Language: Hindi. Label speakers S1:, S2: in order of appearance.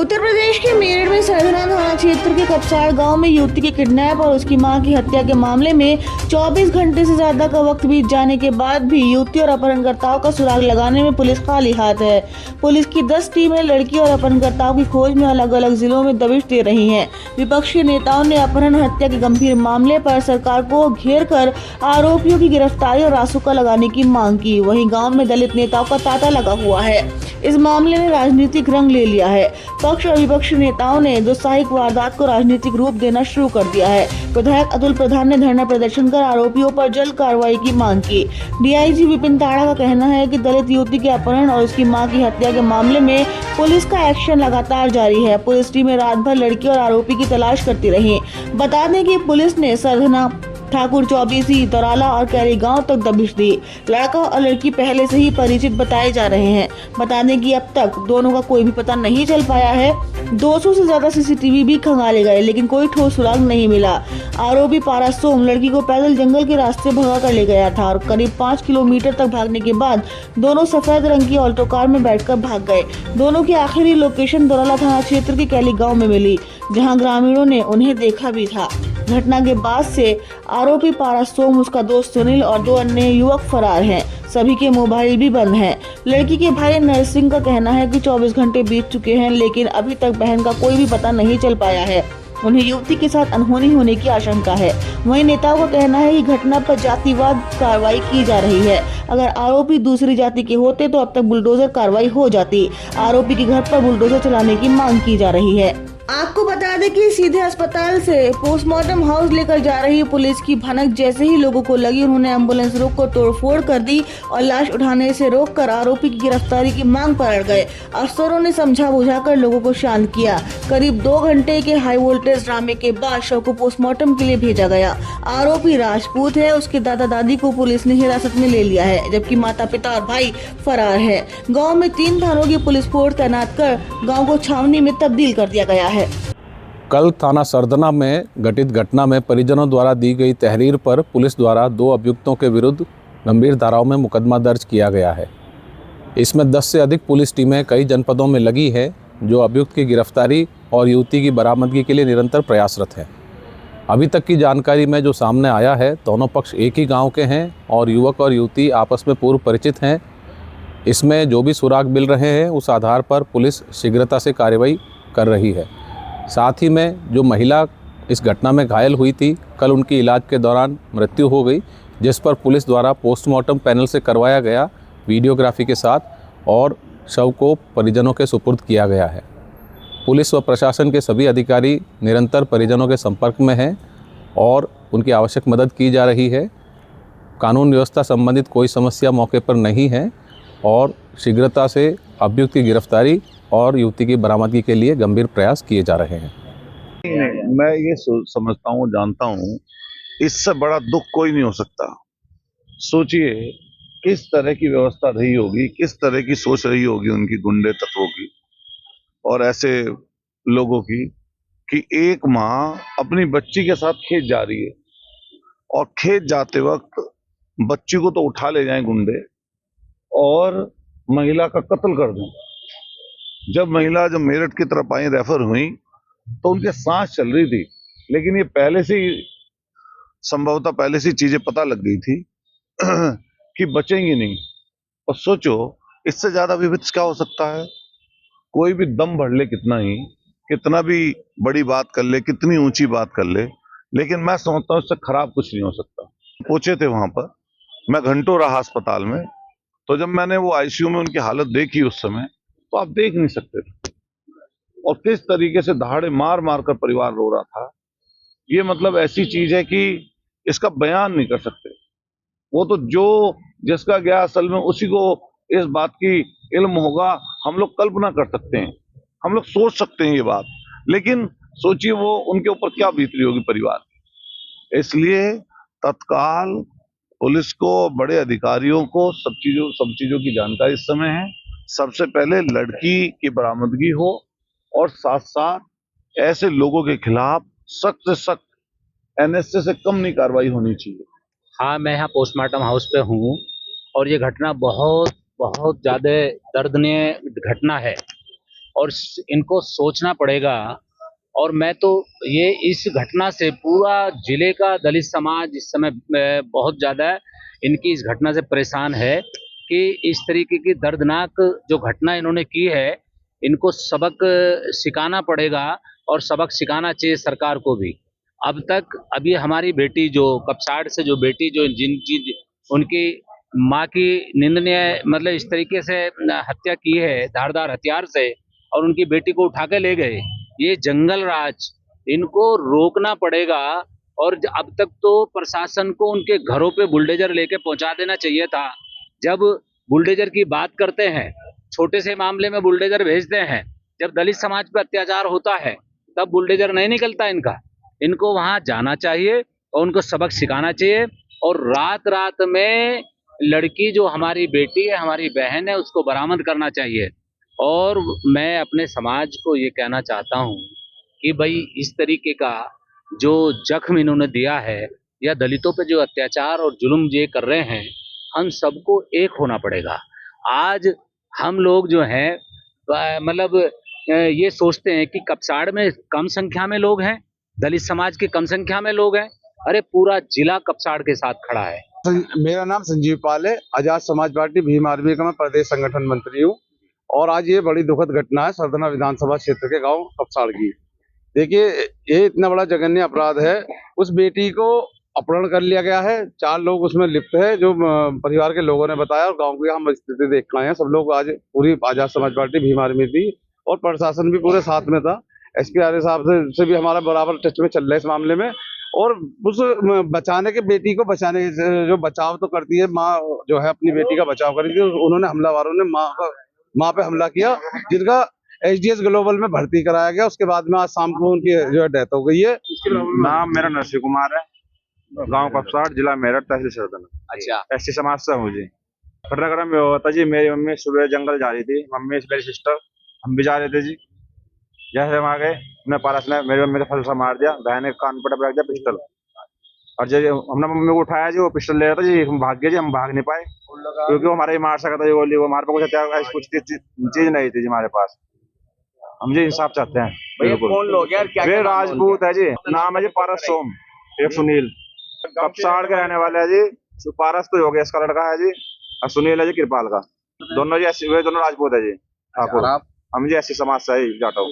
S1: उत्तर प्रदेश के मेरठ में सरधना थाना क्षेत्र के कपसाड़ गांव में युवती के किडनैप और उसकी मां की हत्या के मामले में 24 घंटे से ज्यादा का वक्त बीत जाने के बाद भी युवती और अपहरणकर्ताओं का सुराग लगाने में पुलिस खाली हाथ है। पुलिस की 10 टीमें लड़की और अपहरणकर्ताओं की खोज में अलग अलग जिलों में दबिश दे रही हैं। विपक्षी नेताओं ने अपहरण हत्या के गंभीर मामले पर सरकार को घेर कर आरोपियों की गिरफ्तारी और रासुका लगाने की मांग की। वहीं गाँव में दलित नेताओं का तांता लगा हुआ है। इस मामले ने राजनीतिक रंग ले लिया है। पक्ष और विपक्षी नेताओं ने दुस्साहसिक वारदात को राजनीतिक रूप देना शुरू कर दिया है। विधायक अतुल प्रधान ने धरना प्रदर्शन कर आरोपियों पर जल्द कार्रवाई की मांग की। डीआईजी विपिन ताड़ा का कहना है कि दलित युवती के अपहरण और उसकी मां की हत्या के मामले में पुलिस का एक्शन लगातार जारी है। पुलिस टीमें रात भर लड़की और आरोपी की तलाश करती रही। बता दें कि पुलिस ने सरधना, ठाकुर चौबीसी, तराला और कैरी गांव तक दबिश दी। लड़का और लड़की पहले से ही परिचित बताए जा रहे हैं। बता दें कि अब तक दोनों का कोई भी पता नहीं चल पाया है। 200 से ज्यादा सीसीटीवी भी खंगाले गए, लेकिन कोई ठोस सुराग नहीं मिला। आरोपी पारा सोम लड़की को पैदल जंगल के रास्ते भगा कर ले गया था और करीब 5 किलोमीटर तक भागने के बाद दोनों सफेद रंग की ऑल्टो कार में बैठकर भाग गए। दोनों की आखिरी लोकेशन तराला थाना क्षेत्र के कैली गाँव में मिली, जहाँ ग्रामीणों ने उन्हें देखा भी था। घटना के बाद से आरोपी पारा सोम, उसका दोस्त सुनील और 2 अन्य युवक फरार हैं। सभी के मोबाइल भी बंद हैं। लड़की के भाई नरसिंह का कहना है कि 24 घंटे बीत चुके हैं, लेकिन अभी तक बहन का कोई भी पता नहीं चल पाया है। उन्हें युवती के साथ अनहोनी होने की आशंका है। वहीं नेताओं का कहना है कि घटना पर जातिवाद कार्रवाई की जा रही है। अगर आरोपी दूसरी जाति के होते तो अब तक बुलडोजर कार्रवाई हो जाती। आरोपी के घर पर बुलडोजर चलाने की मांग की जा रही है। आपको बता दें कि सीधे अस्पताल से पोस्टमार्टम हाउस लेकर जा रही पुलिस की भनक जैसे ही लोगों को लगी, उन्होंने एम्बुलेंस रोक कर तोड़फोड़ कर दी और लाश उठाने से रोककर आरोपी की गिरफ्तारी की मांग पर अड़ गए। अफसरों ने समझा बुझाकर लोगों को शांत किया। करीब 2 घंटे के हाई वोल्टेज ड्रामे के बाद शव को पोस्टमार्टम के लिए भेजा गया। आरोपी राजपूत है। उसके दादा दादी को पुलिस ने हिरासत में ले लिया है, जबकि माता पिता और भाई फरार है। गाँव में 3 थानों की पुलिस फोर्स तैनात कर गाँव को छावनी में तब्दील कर दिया गया है।
S2: कल थाना सरधना में घटित घटना में परिजनों द्वारा दी गई तहरीर पर पुलिस द्वारा 2 अभियुक्तों के विरुद्ध गंभीर धाराओं में मुकदमा दर्ज किया गया है। इसमें 10 से अधिक पुलिस टीमें कई जनपदों में लगी है, जो अभियुक्त की गिरफ्तारी और युवती की बरामदगी के लिए निरंतर प्रयासरत है। अभी तक की जानकारी में जो सामने आया है, दोनों पक्ष एक ही गाँव के हैं और युवक और युवती आपस में पूर्व परिचित हैं। इसमें जो भी सुराग मिल रहे हैं, उस आधार पर पुलिस शीघ्रता से कार्रवाई कर रही है। साथ ही में जो महिला इस घटना में घायल हुई थी, कल उनकी इलाज के दौरान मृत्यु हो गई, जिस पर पुलिस द्वारा पोस्टमार्टम पैनल से करवाया गया वीडियोग्राफी के साथ और शव को परिजनों के सुपुर्द किया गया है। पुलिस व प्रशासन के सभी अधिकारी निरंतर परिजनों के संपर्क में हैं और उनकी आवश्यक मदद की जा रही है। कानून व्यवस्था संबंधित कोई समस्या मौके पर नहीं है और शीघ्रता से अभियुक्त की गिरफ्तारी और युवती की बरामदगी के लिए गंभीर प्रयास किए जा रहे हैं।
S3: मैं ये समझता हूँ, जानता हूँ, इससे बड़ा दुख कोई नहीं हो सकता। सोचिए किस तरह की व्यवस्था रही होगी, किस तरह की सोच रही होगी उनकी गुंडे तत्वों की और ऐसे लोगों की कि एक माँ अपनी बच्ची के साथ खेत जा रही है और खेत जाते वक्त बच्ची को तो उठा ले जाएं गुंडे और महिला का कत्ल कर दें। जब मेरठ की तरफ आई, रेफर हुई, तो उनके सांस चल रही थी, लेकिन ये पहले से ही संभवतः पहले से चीजें पता लग गई थी कि बचेंगी नहीं। और सोचो इससे ज्यादा विभत्स क्या हो सकता है। कोई भी दम भर ले, कितना भी बड़ी बात कर ले, कितनी ऊंची बात कर ले, लेकिन मैं समझता हूँ इससे खराब कुछ नहीं हो सकता। पहुंचे थे वहां पर, मैं घंटों रहा अस्पताल में, तो जब मैंने वो आईसीयू में उनकी हालत देखी उस समय, तो आप देख नहीं सकते थे और किस तरीके से दहाड़े मार मार कर परिवार रो रहा था। ये मतलब ऐसी चीज है कि इसका बयान नहीं कर सकते। वो तो जो जिसका गया असल में उसी को इस बात की इल्म होगा। हम लोग कल्पना कर सकते हैं, हम लोग सोच सकते हैं ये बात, लेकिन सोचिए वो उनके ऊपर क्या बीत रही होगी परिवार की। इसलिए तत्काल पुलिस को, बड़े अधिकारियों को सब चीजों की जानकारी इस समय है। सबसे पहले लड़की की बरामदगी हो और साथ साथ ऐसे लोगों के खिलाफ सख्त से सख्त एनएसए से कम नहीं कार्रवाई होनी चाहिए।
S4: हाँ, मैं यहाँ पोस्टमार्टम हाउस पे हूँ और ये घटना बहुत बहुत ज़्यादा दर्दनीय घटना है। और इनको सोचना पड़ेगा। और मैं तो ये इस घटना से पूरा जिले का दलित समाज इस समय बहुत ज़्यादा इनकी इस घटना से परेशान है कि इस तरीके की दर्दनाक जो घटना इन्होंने की है, इनको सबक सिखाना पड़ेगा और सबक सिखाना चाहिए सरकार को भी। अब तक अभी हमारी बेटी जो कपसाड़ से जो बेटी जो उनकी माँ की निंदनीय मतलब इस तरीके से हत्या की है धारदार हथियार से, और उनकी बेटी को उठा के ले गए। ये जंगल राज, इनको रोकना पड़ेगा। और अब तक तो प्रशासन को उनके घरों पे बुलडोजर लेके पहुंचा देना चाहिए था। जब बुलडोजर की बात करते हैं, छोटे से मामले में बुलडोजर भेजते हैं, जब दलित समाज पे अत्याचार होता है तब बुलडोजर नहीं निकलता इनका। इनको वहां जाना चाहिए और उनको सबक सिखाना चाहिए। और रात रात में लड़की जो हमारी बेटी है, हमारी बहन है, उसको बरामद करना चाहिए। और मैं अपने समाज को ये कहना चाहता हूँ कि भाई इस तरीके का जो जख्म इन्होंने दिया है या दलितों पे जो अत्याचार और जुल्म ये कर रहे हैं, हम सबको एक होना पड़ेगा। आज हम लोग जो हैं मतलब ये सोचते हैं कि कपसाड़ में कम संख्या में लोग हैं, दलित समाज के कम संख्या में लोग हैं। अरे पूरा जिला कपसाड़ के साथ खड़ा है।
S5: मेरा नाम संजीव पाल है। आजाद समाज पार्टी भीम आर्मी का मैं प्रदेश संगठन मंत्री हूँ। और आज ये बड़ी दुखद घटना है सरदना विधानसभा क्षेत्र के गांव कपसाड़ की। देखिए, ये इतना बड़ा जघन्य अपराध है। उस बेटी को अपहरण कर लिया गया है। 4 लोग उसमें लिप्त है, जो परिवार के लोगों ने बताया, और गांव की हम स्थिति देख के आए हैं। सब लोग आज पूरी आजाद समाज पार्टी भीम आर्मी थी और प्रशासन भी पूरे साथ में था। एसपी आर्य साहब से भी हमारा बराबर टच में चल रहा है इस मामले में। और उस बचाने के बेटी को बचाने जो बचाव तो करती है माँ, जो है अपनी बेटी का बचाव करी थी, उन्होंने हमलावरों ने माँ पे हमला किया, जिनका एचडीएस ग्लोबल में भर्ती कराया गया। उसके बाद में आज शाम को उनकी जो है डेथ हो गई है।
S6: नाम मेरा नरसिंह कुमार है, गांव कपसाड़, जिला मेरठ, तहसील सरदना।
S4: अच्छा,
S6: एसटी समाज से हूँ जी। घटनाक्रम में हुआ था जी, मेरी मम्मी सुबह जंगल जा रही थी, मम्मी मेरी सिस्टर हम भी जा रहे थे जी। जैसे हम आ गए, मैं पारस ने मेरी मम्मी का फलसा मार दिया, बहन ने कान पर रख दिया पिस्टल। और जब हमने मम्मी को उठाया जी, वो पिस्टल ले रहा था जी, हम भाग गए जी। हम भाग नहीं पाए क्योंकि वो हमारे ही मार सकता था ये गोली। वो हमारे पास कुछ हथियार कुछ चीज नहीं थी जी हमारे पास। हम जी इंसाफ चाहते हैं। बिल्कुल। कौन लोग यार, क्या वे राजपूत है जी। नाम है जी पारस सोम, एक सुनील, कपसाड़ के रहने वाले है जी। पारस तो योगेश का लड़का है जी, और सुनील है जी कृपाल का। दोनों जी वे दोनों राजपूत है जी ठाकुर। हम जी एससी समाज से ही जाटा हूँ।